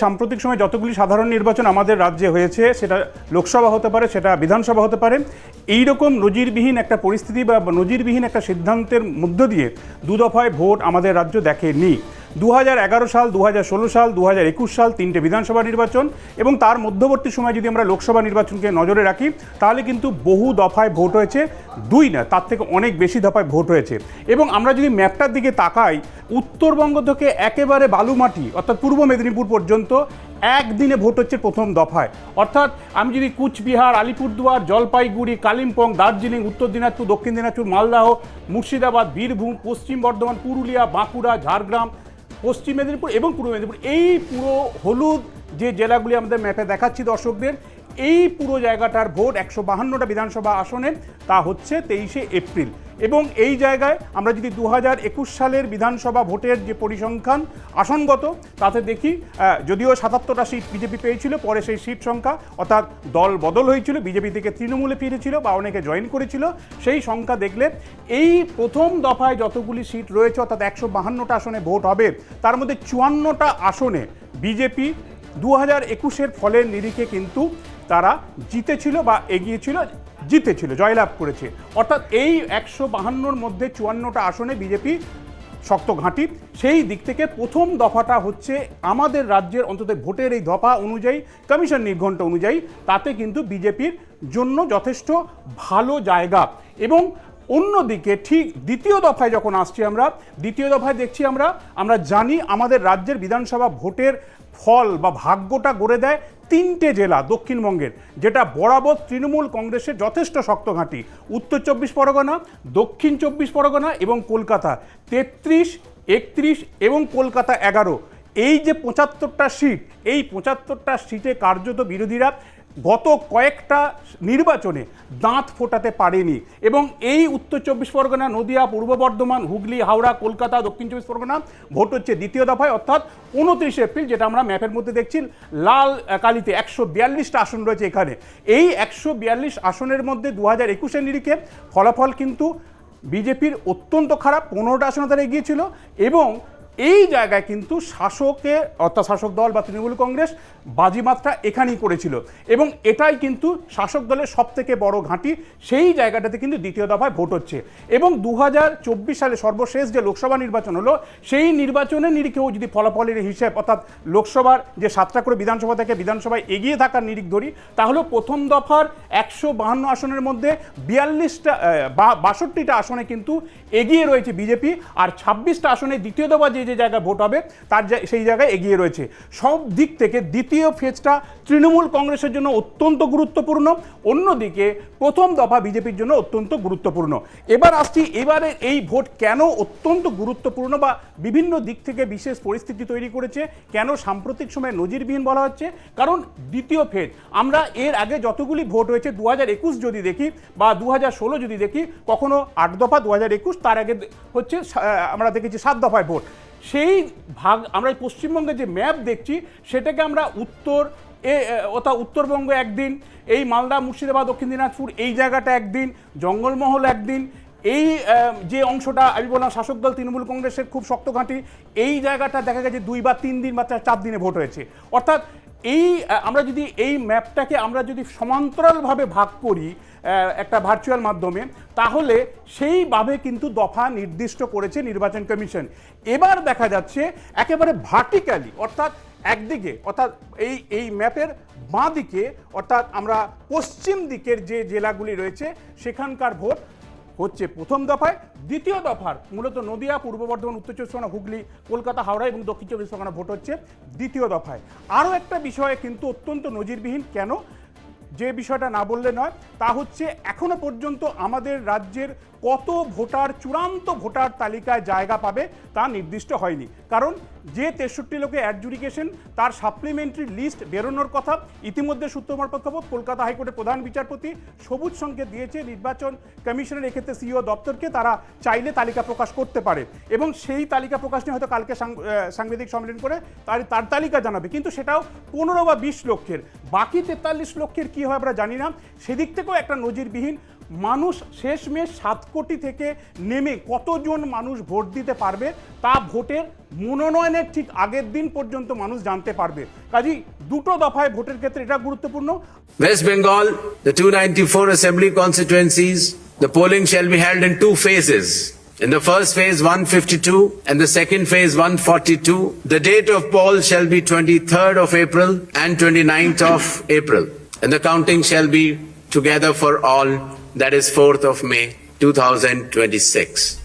সাম্প্রতিক সময় যতগুলি সাধারণ নির্বাচন আমাদের রাজ্যে হয়েছে, সেটা লোকসভা হতে পারে, সেটা বিধানসভা হতে পারে, এই রকম নজিরবিহীন একটা পরিস্থিতি বা নজিরবিহীন একটা সিদ্ধান্তের মধ্য দিয়ে দুদফায় ভোট আমাদের রাজ্য দেখেনি। 2011 সাল, 2016 সাল, 2021 সাল তিনটে বিধানসভা নির্বাচন এবং তার মধ্যবর্তী সময় যদি আমরা লোকসভা নির্বাচনকে নজরে রাখি তাহলে কিন্তু বহু দফায় ভোট হয়েছে, দুই না তার থেকে অনেক বেশি দফায় ভোট হয়েছে। এবং আমরা যদি ম্যাপটার দিকে তাকাই, উত্তরবঙ্গ থেকে একেবারে বালুমাটি অর্থাৎ পূর্ব মেদিনীপুর পর্যন্ত একদিনে ভোট হচ্ছে প্রথম দফায়। অর্থাৎ আমি যদি কুচবিহার, আলিপুরদুয়ার, জলপাইগুড়ি, কালিম্পং, দার্জিলিং, উত্তর দিনাজপুর, দক্ষিণ দিনাজপুর, মালদাহ, মুর্শিদাবাদ, বীরভূম, পশ্চিম বর্ধমান, পুরুলিয়া, বাঁকুড়া, ঝাড়গ্রাম, পশ্চিম মেদিনীপুর এবং পূর্ব মেদিনীপুর, এই পুরো হলুদ যে জেলাগুলি আমাদের ম্যাপে দেখাচ্ছি দর্শকদের, এই পুরো জায়গাটার ভোট 152টা বিধানসভা আসনে, তা হচ্ছে 23শে এপ্রিল। এবং এই জায়গায় আমরা যদি 2021 সালের বিধানসভা ভোটের যে পরিসংখ্যান আসনগত, তাতে দেখি যদিও 77টা সিট বিজেপি পেয়েছিল, পরে সেই সিট সংখ্যা অর্থাৎ দল বদল হয়েছিল, বিজেপি থেকে তৃণমূলে ফিরেছিল বা অনেকে জয়েন করেছিল, সেই সংখ্যা দেখলে এই প্রথম দফায় যতগুলি সিট রয়েছে অর্থাৎ 152টা আসনে ভোট হবে, তার মধ্যে 54টা আসনে বিজেপি 2021-এর ফলের নিরিখে কিন্তু তারা জিতেছিল বা এগিয়েছিল, জিতেছিল, জয়লাভ করেছে। অর্থাৎ এই 152-র মধ্যে 54টা আসনে বিজেপি শক্ত ঘাঁটি। সেই দিক থেকে প্রথম দফাটা হচ্ছে আমাদের রাজ্যের অন্তত ভোটের এই দফা অনুযায়ী, কমিশন নির্ঘণ্ট অনুযায়ী, তাতে কিন্তু বিজেপির জন্য যথেষ্ট ভালো জায়গা। এবং অন্যদিকে ঠিক দ্বিতীয় দফায় যখন আসছি আমরা, দ্বিতীয় দফায় দেখছি আমরা জানি আমাদের রাজ্যের বিধানসভা ভোটের ফল বা ভাগ্যটা গড়ে দেয় তিনটে জেলা দক্ষিণবঙ্গের, যেটা বরাবর তৃণমূল কংগ্রেসের যথেষ্ট শক্ত ঘাঁটি: উত্তর 24 পরগনা, দক্ষিণ 24 পরগনা এবং কলকাতা। 33, 31 এবং কলকাতা 11, এই যে 75টা সিট, এই 75টা সিটে কার্যত বিরোধীরা গত কয়েকটা নির্বাচনে দাঁত ফোটাতে পারেনি। এবং এই উত্তর 24 পরগনা, নদিয়া, পূর্ব বর্ধমান, হুগলি, হাওড়া, কলকাতা, দক্ষিণ 24 পরগনা ভোট হচ্ছে দ্বিতীয় দফায় অর্থাৎ 29 এপ্রিল, যেটা আমরা ম্যাপের মধ্যে দেখছি লাল কালিতে 142টা আসন রয়েছে এখানে। এই 142 আসনের মধ্যে 2021-এর নিরিখে ফলাফল কিন্তু বিজেপির অত্যন্ত খারাপ, 15টা আসনে তারা এগিয়েছিল। এবং এই জায়গায় কিন্তু শাসকের অর্থাৎ শাসক দল বা তৃণমূল কংগ্রেস বাজিমাতটা এখানেই করেছিল এবং এটাই কিন্তু শাসক দলের সব থেকে বড় ঘাঁটি। সেই জায়গাটাতে কিন্তু দ্বিতীয় দফায় ভোট হচ্ছে। এবং 2024 সালে সর্বশেষ যে লোকসভা নির্বাচন হলো, সেই নির্বাচনের নিরিখেও যদি ফলাফলের হিসেব অর্থাৎ লোকসভার যে 7টা করে বিধানসভা থেকে বিধানসভায় এগিয়ে থাকার নিরিখ ধরি, তাহলে প্রথম দফার 152 আসনের মধ্যে 62টা আসনে কিন্তু এগিয়ে রয়েছে বিজেপি, আর 26টা আসনে দ্বিতীয় দফা যে জায়গায় ভোট হবে তার সেই জায়গায় এগিয়ে রয়েছে। সব দিক থেকে দ্বিতীয় ফেজটা তৃণমূল কংগ্রেসের জন্য অত্যন্ত গুরুত্বপূর্ণ, অন্যদিকে প্রথম দফা বিজেপির জন্য অত্যন্ত গুরুত্বপূর্ণ। এবার আসছি, এবারে এই ভোট কেন অত্যন্ত গুরুত্বপূর্ণ বা বিভিন্ন দিক থেকে বিশেষ পরিস্থিতি তৈরি করেছে, কেন সাম্প্রতিক সময়ে নজিরবিহীন বলা হচ্ছে? কারণ দ্বিতীয় ফেজ, আমরা এর আগে যতগুলি ভোট হয়েছে 2021 যদি দেখি বা 2016 যদি দেখি, কখনো 8 দফা, 2021 তার আগে হচ্ছে আমরা দেখেছি 7 দফায় ভোট। সেই ভাগ আমরা এই পশ্চিমবঙ্গের যে ম্যাপ দেখছি, সেটাকে আমরা অর্থাৎ উত্তরবঙ্গ একদিন, এই মালদা, মুর্শিদাবাদ, দক্ষিণ দিনাজপুর এই জায়গাটা একদিন, জঙ্গলমহল একদিন, এই যে অংশটা আমি বললাম শাসক দল তৃণমূল কংগ্রেসের খুব শক্ত ঘাঁটি, এই জায়গাটা দেখা গেছে 2 বা 3 দিন বা 4 দিনে ভোট হয়েছে। অর্থাৎ আমরা যদি এই ম্যাপটাকে আমরা যদি সমান্তরালভাবে ভাগ করি একটা ভার্চুয়াল মাধ্যমে, তাহলে সেইভাবে কিন্তু দফা নির্দিষ্ট করেছে নির্বাচন কমিশন। এবার দেখা যাচ্ছে একেবারে ভার্টিক্যালি, অর্থাৎ একদিকে, অর্থাৎ এই ম্যাপের বাঁ দিকে, অর্থাৎ আমরা পশ্চিম দিকের যে জেলাগুলি রয়েছে সেখানকার ভোট হচ্ছে প্রথম দফায়। দ্বিতীয় দফার মূলত নদিয়া, পূর্ব বর্ধমান, উত্তর 24 পরগনা, হুগলি, কলকাতা, হাওড়া এবং দক্ষিণ 24 পরগনা ভোট হচ্ছে দ্বিতীয় দফায়। আরও একটা বিষয়ে কিন্তু অত্যন্ত নজিরবিহীন, কেন যে বিষয়টা না বললে নয়, তা হচ্ছে এখনো পর্যন্ত আমাদের রাজ্যের কত ভোটার চূড়ান্ত ভোটার তালিকায় জায়গা পাবে তা নির্দিষ্ট হয়নি। কারণ যে 63 লোকের অ্যাডজুডিকেশন, তার সাপ্লিমেন্টারি লিস্ট বেরোনোর কথা ইতিমধ্যে সূত্রমারফত খবর কলকাতা হাইকোর্টের প্রধান বিচারপতি সবুজ সংকেত দিয়েছে নির্বাচন কমিশনের, এক্ষেত্রে সিইও দপ্তরকে, তারা চাইলে তালিকা প্রকাশ করতে পারে এবং সেই তালিকা প্রকাশ নিয়ে হয়তো কালকে সাংবাদিক সম্মেলন করে তার তালিকা জানাবে। কিন্তু সেটাও 15 বা 20 লক্ষের, বাকি 43 লক্ষের কী হয় আমরা জানি না। সেদিক থেকেও একটা নজিরবিহীন মানুষ শেষমেশ 7 কোটি থেকে নেমে কতজন মানুষ ভোট দিতে পারবে তা ভোটের মনোনয়নের ঠিক আগের দিন পর্যন্ত মানুষ জানতে পারবে। কাজেই দুটো দফায় ভোটের ক্ষেত্রে এটা গুরুত্বপূর্ণ। West Bengal, the 294 assembly constituencies, the polling shall be held in 2 phases. In the first phase 152 and the second phase 142. The date of poll shall be 23rd of April and 29th of April. And the counting shall be together for all, that is 4th of May 2026.